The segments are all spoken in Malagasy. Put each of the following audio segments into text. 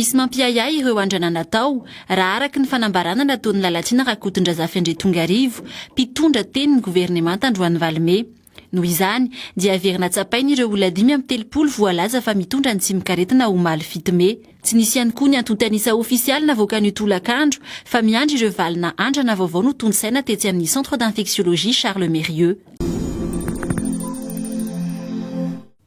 misy mampiayay ireo andrana natao raha araka ny fanambarana nataon'ny Lalatsina Rakotondrazafy Andretongarivo, mpitondra tenin'ny governemanta Androany Valome. Noho izany dia averina tsapainy ireo olona 5 voalaza fa mitondra ny tsimikaretina omaly fitome. Tsy nisy ihany koa ny antontanisa ofisialy navoaka ny tolakandro fa miandry ireo valina andrana vaovao no tondsaina tetsy amin'ny Centre d'infectiologie Charles Mérieux.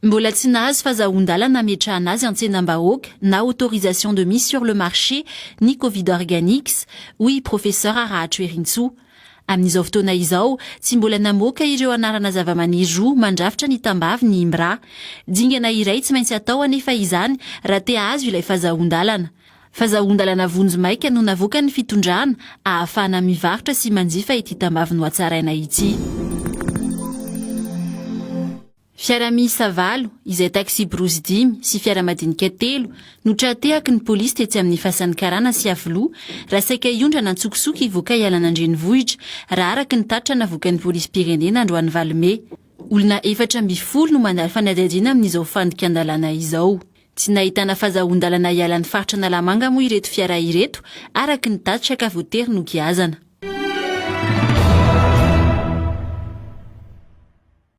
Mbola tsy nahazo fahazahon-dalana hametrahana azy an-tsenam-bahoaka na autorisation de mise sur le marché ny Covid Organics, hoy professeur Arahatro Erintsoa. Amin'izao fotoana izao tsy mbola namoaka ireo anarana zavamaniry roa mandrafitra ny tambavy ny Imbra. Dingana iray tsy maintsy atao anefa izany raha te azo ilay fahazahon-dalana. Fahazahon-dalana vonjy maika no navoaka ny fitondrana ahafahana mivarotra sy manjifa ity tambavy no atsaraina ity. Fiara miisa 7 izay taxi Brosy 5 sy fiara madinika 3 no tratehaky ny polisy tetsy amin'ny Fasan'ny Karana sy Avoloa raha saika iondrana antsokosoka ivoaka ialana Andrenivohitra raha araka ny tatra navoaka ny polisy pirenena Androany Valome. Olona 410 no mandalo fanadihadiana amin'izao fandika an-dalana izao. Tsy nahitana fahazahon-dalana ialan'ny faritra Analamanga moa ireto fiara ireto araka ny tatra ka voatery no kiazana.